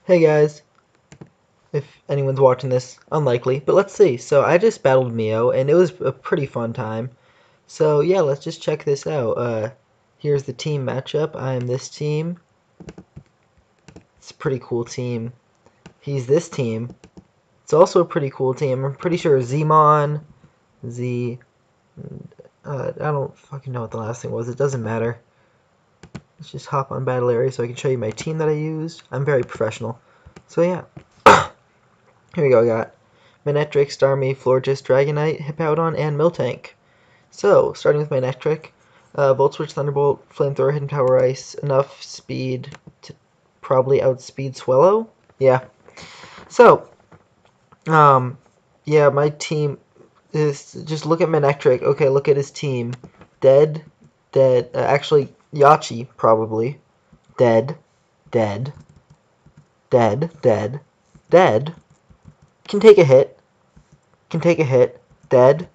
Hey guys, if anyone's watching this, unlikely, but let's see. So I just battled Mio, and it was a pretty fun time. So yeah, let's just check this out. Here's the team matchup. I am this team. It's a pretty cool team. He's this team. It's also a pretty cool team. I'm pretty sure Zmon, Z, I don't fucking know what the last thing was. It doesn't matter. Let's just hop on Battle Area so I can show you my team that I used. I'm very professional. So yeah, here we go. I got manectric, Starmie, Florges, Dragonite, Hippowdon, and Miltank. So, starting with manectric, Volt Switch, Thunderbolt, Flamethrower, Hidden Power Ice, enough speed to probably outspeed Swellow. Yeah. So, um, yeah, my team is just look at manectric. Okay, look at his team. Dead, dead. Actually, Yachi probably dead, dead, dead, dead, dead. Can take a hit. Can take a hit. Dead,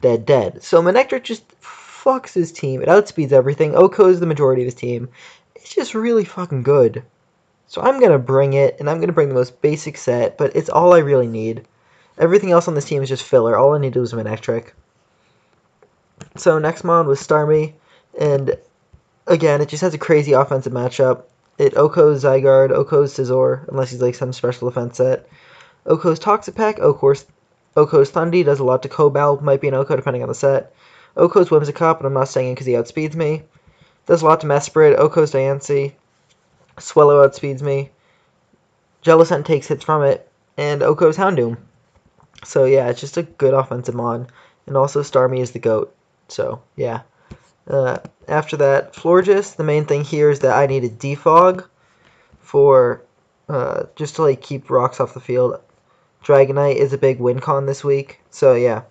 dead, dead. So Manectric just fucks his team. It outspeeds everything. Oko is the majority of his team. It's just really fucking good. So I'm going to bring it, and I'm going to bring the most basic set, but it's all I really need. Everything else on this team is just filler. All I needed was Manectric. So next mon was Starmie, and again, it just has a crazy offensive matchup. It Oko's Zygarde, Oko's Scizor, unless he's like some special defense set. Oko's Toxapeck, Oko's Thundy does a lot to Cobalt, might be an Oko depending on the set. Oko's Whimsicott, but I'm not saying it because he outspeeds me. Does a lot to Mesprit, Oko's Diancie. Swellow outspeeds me. Jellicent takes hits from it, and Oko's Houndoom. So yeah, it's just a good offensive mon. And also Starmie is the GOAT. So yeah. After that, Florges, the main thing here is that I need a defog for just to like keep rocks off the field. Dragonite is a big win con this week, so yeah.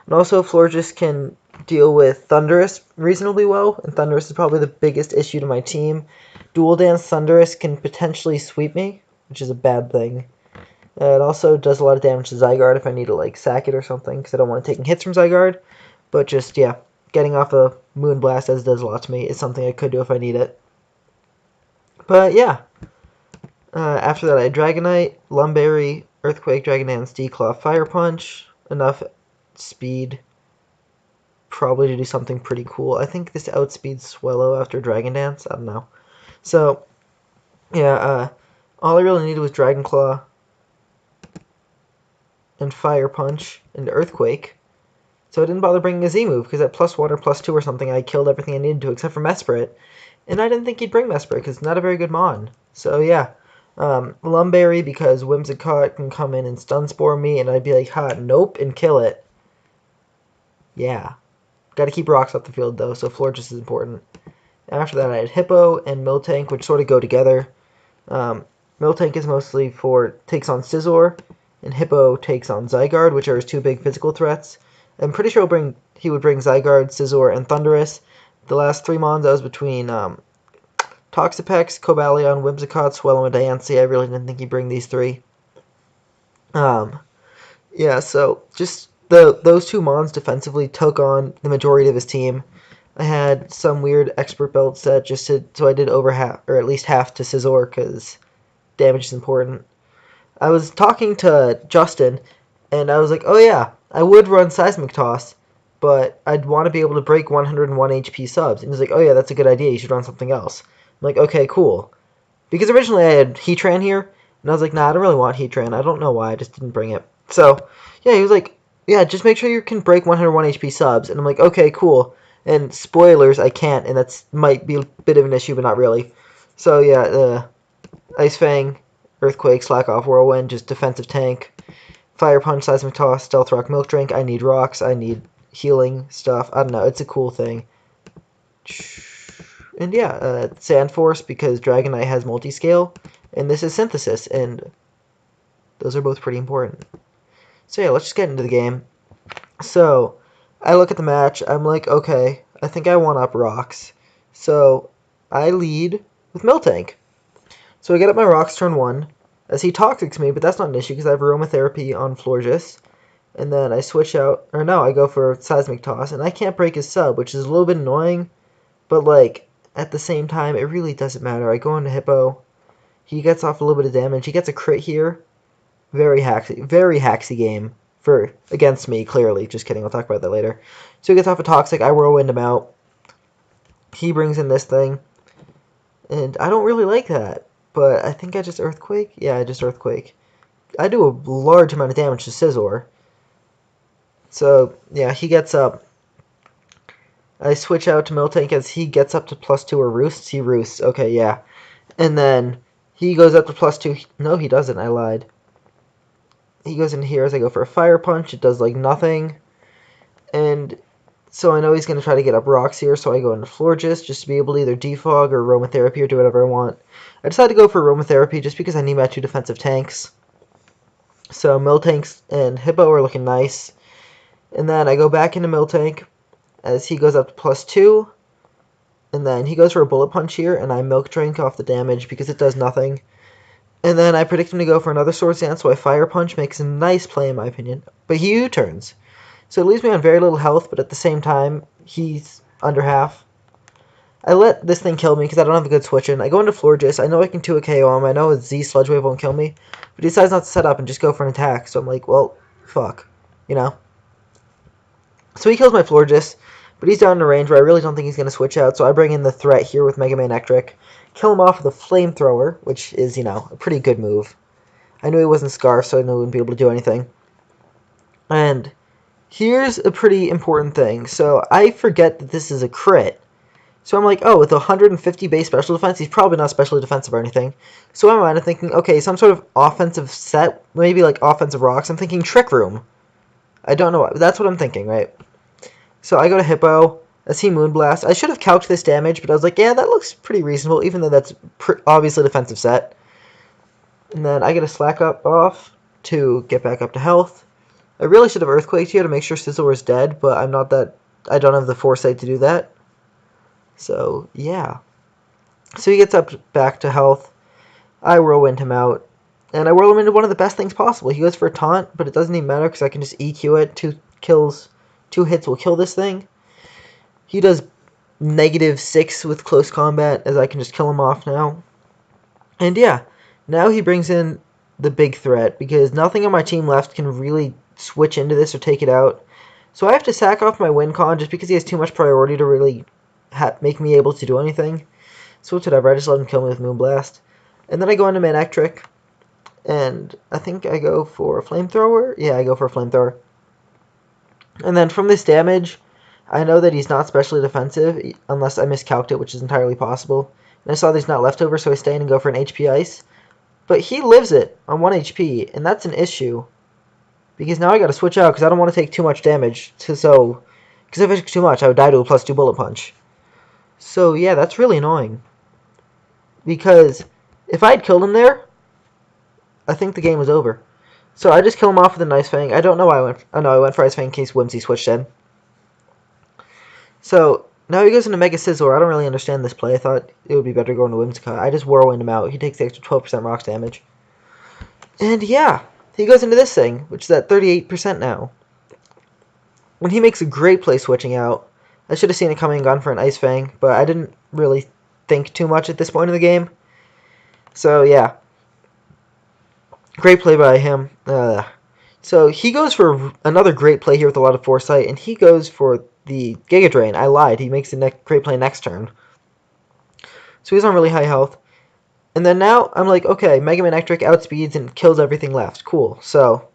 And also, Florges can deal with Thundurus reasonably well, and Thundurus is probably the biggest issue to my team. Dual Dance Thundurus can potentially sweep me, which is a bad thing. It also does a lot of damage to Zygarde if I need to like sack it or something, because I don't want to take hits from Zygarde. But just, yeah, getting off a Moonblast as it does a lot to me is something I could do if I need it. But yeah, after that I had Dragonite, Lumberry, Earthquake, Dragon Dance, D-Claw, Fire Punch, enough speed probably to do something pretty cool. I think this outspeeds Swellow after Dragon Dance. I don't know. So, yeah, all I really needed was Dragon Claw and Fire Punch and Earthquake. So I didn't bother bringing a Z move because at +1 or +2 or something, I killed everything I needed to except for Mesprit. And I didn't think he'd bring Mesprit because it's not a very good mon. So yeah, Lumberry because Whimsicott can come in and Stun Spore me, and I'd be like, ha, nope, and kill it. Yeah. Got to keep rocks off the field though, so Florges is important. After that, I had Hippo and Miltank, which sort of go together. Miltank is mostly takes on Scizor, and Hippo takes on Zygarde, which are his two big physical threats. I'm pretty sure he would bring Zygarde, Scizor, and Thundurus. The last three mons I was between Toxapex, Cobalion, Whimsicott, Swellow, and Diancie. I really didn't think he'd bring these three. Yeah, so just those two mons defensively took on the majority of his team. I had some weird expert belt set so I did over half, or at least half to Scizor, because damage is important. I was talking to Justin, and I was like, oh yeah, I would run Seismic Toss, but I'd want to be able to break 101 HP subs. And he's like, oh yeah, that's a good idea, you should run something else. I'm like, okay, cool. Because originally I had Heatran here, and I was like, nah, I don't really want Heatran. I don't know why, I just didn't bring it. So, yeah, he was like, yeah, just make sure you can break 101 HP subs. And I'm like, okay, cool. And spoilers, I can't, and that's might be a bit of an issue, but not really. So, yeah, Ice Fang, Earthquake, Slack Off, Whirlwind, just defensive tank. Fire Punch, Seismic Toss, Stealth Rock, Milk Drink. I need rocks, I need healing stuff. I don't know, it's a cool thing. And yeah, Sand Force because Dragonite has multi-scale, and this is Synthesis, and those are both pretty important. So yeah, let's just get into the game. So, I look at the match, I'm like, okay, I think I want up rocks. So, I lead with Miltank. So I get up my rocks turn 1, as he Toxics me, but that's not an issue because I have Aromatherapy on Florges. And then I switch out, or no, I go for Seismic Toss, and I can't break his sub, which is a little bit annoying, but like, at the same time, it really doesn't matter. I go into Hippo, He gets off a little bit of damage. He gets a crit here. Very hacksy game for against me, clearly. Just kidding, I'll talk about that later. So he gets off a Toxic, I whirlwind him out. He brings in this thing. And I don't really like that. But I think I just Earthquake? Yeah, I just Earthquake. I do a large amount of damage to Scizor. So, yeah, he gets up. I switch out to Miltank as he gets up to +2 or roosts. He roosts. Okay, yeah. And then he goes up to +2. No, he doesn't. I lied. He goes in here as I go for a Fire Punch. It does, like, nothing. And so I know he's going to try to get up rocks here, so I go into Florges just to be able to either defog or Aromatherapy or do whatever I want. I decided to go for Aromatherapy just because I need my 2 defensive tanks. So Miltank and Hippo are looking nice. And then I go back into Miltank as he goes up to +2. And then he goes for a Bullet Punch here, and I Milk Drink off the damage because it does nothing. And then I predict him to go for another Swords Dance, so I Fire Punch. Makes a nice play in my opinion. But he U-turns. So it leaves me on very little health, but at the same time, he's under half. I let this thing kill me because I don't have a good switch in. I go into Florges. I know I can 2 a KO him. I know his Z Sludge Wave won't kill me. But he decides not to set up and just go for an attack. So I'm like, well, fuck. You know? So he kills my Florges. But he's down in a range where I really don't think he's going to switch out. So I bring in the threat here with Mega Manectric. Kill him off with a Flamethrower, which is, you know, a pretty good move. I knew he wasn't Scarf, so I knew he wouldn't be able to do anything. And here's a pretty important thing. So I forget that this is a crit. So I'm like, oh, with 150 base special defense, he's probably not specially defensive or anything. So in my mind, I'm thinking, okay, some sort of offensive set, maybe like offensive rocks. I'm thinking Trick Room. I don't know. That's what I'm thinking, right? So I go to Hippo. As he Moonblast. I should have calced this damage, but I was like, yeah, that looks pretty reasonable, even though that's obviously a defensive set. And then I get a Slack Up off to get back up to health. I really should have Earthquaked here to make sure Scizor is dead, but I don't have the foresight to do that. So, yeah. So he gets up back to health. I Whirlwind him out. And I whirl him into one of the best things possible. He goes for a Taunt, but it doesn't even matter because I can just EQ it. 2 hits will kill this thing. He does -6 with close combat, as I can just kill him off now. And yeah, now he brings in the big threat, because nothing on my team left can really switch into this or take it out. So I have to sack off my win con just because he has too much priority to really make me able to do anything. So it's whatever, I just let him kill me with Moonblast. And then I go into Manectric, and I think I go for a Flamethrower? Yeah, I go for a Flamethrower. And then from this damage, I know that he's not specially defensive, unless I miscalculated it, which is entirely possible. And I saw that he's not leftover, so I stay in and go for an HP Ice. But he lives it on 1 HP, and that's an issue. Because now I gotta switch out, because I don't want to take too much damage. Because if I took too much, I would die to a +2 Bullet Punch. So yeah, that's really annoying. Because if I had killed him there, I think the game was over. So I just kill him off with a Nice Fang. I don't know why I went... Oh no, I went for Ice Fang in case Whimsy switched in. So, now he goes into Mega Scizor. I don't really understand this play. I thought it would be better going to Whimsicott. I just Whirlwind him out. He takes the extra 12% rocks damage. And yeah, he goes into this thing, which is at 38% now. When he makes a great play switching out. I should have seen it coming and gone for an Ice Fang, but I didn't really think too much at this point in the game. So yeah. Great play by him. So he goes for another great play here with a lot of foresight, and he goes for the Giga Drain. I lied. He makes a great play next turn. So he's on really high health. And then now I'm like, okay, Mega Manectric outspeeds and kills everything left. Cool. So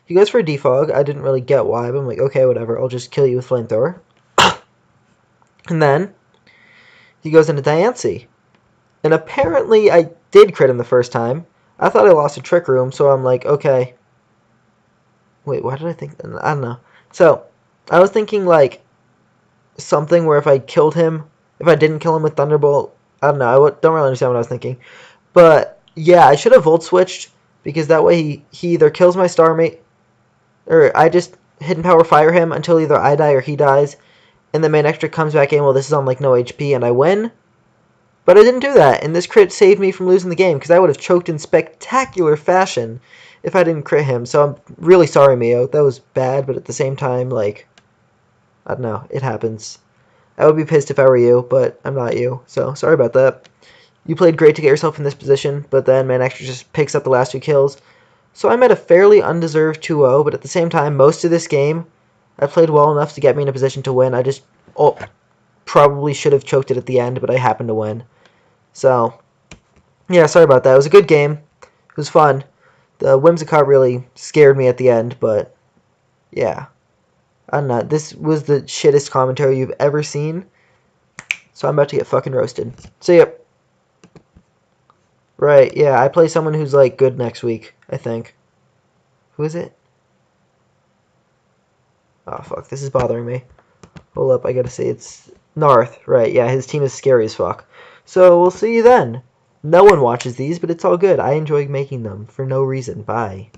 he goes for a Defog. I didn't really get why, but I'm like, okay, whatever. I'll just kill you with Flamethrower. And then he goes into Diancie. And apparently I did crit him the first time. I thought I lost a Trick Room, so I'm like, okay. Wait, why did I think that? I don't know. So I was thinking like something where if I killed him, if I didn't kill him with Thunderbolt, I don't know. I don't really understand what I was thinking. But yeah, I should have Volt Switched because that way he either kills my Starmie or I just Hidden Power Fire him until either I die or he dies. And then Manectric comes back in, well, this is on like no HP and I win. But I didn't do that, and this crit saved me from losing the game because I would have choked in spectacular fashion if I didn't crit him. So I'm really sorry, Mio. That was bad, but at the same time, like, I don't know. It happens. I would be pissed if I were you, but I'm not you. So sorry about that. You played great to get yourself in this position, but then manectric just picks up the last 2 kills. So I'm at a fairly undeserved 2-0, but at the same time, most of this game, I played well enough to get me in a position to win. I just probably should have choked it at the end, but I happened to win. So, yeah, sorry about that. It was a good game. It was fun. The Whimsicott really scared me at the end, but yeah. I don't know. This was the shittest commentary you've ever seen. So I'm about to get fucking roasted. See ya. Right, yeah, I play someone who's like good next week, I think. Who is it? Oh fuck, this is bothering me. Hold up, I gotta see. It's Narth, right, yeah, his team is scary as fuck. So we'll see you then. No one watches these, but it's all good. I enjoy making them for no reason. Bye.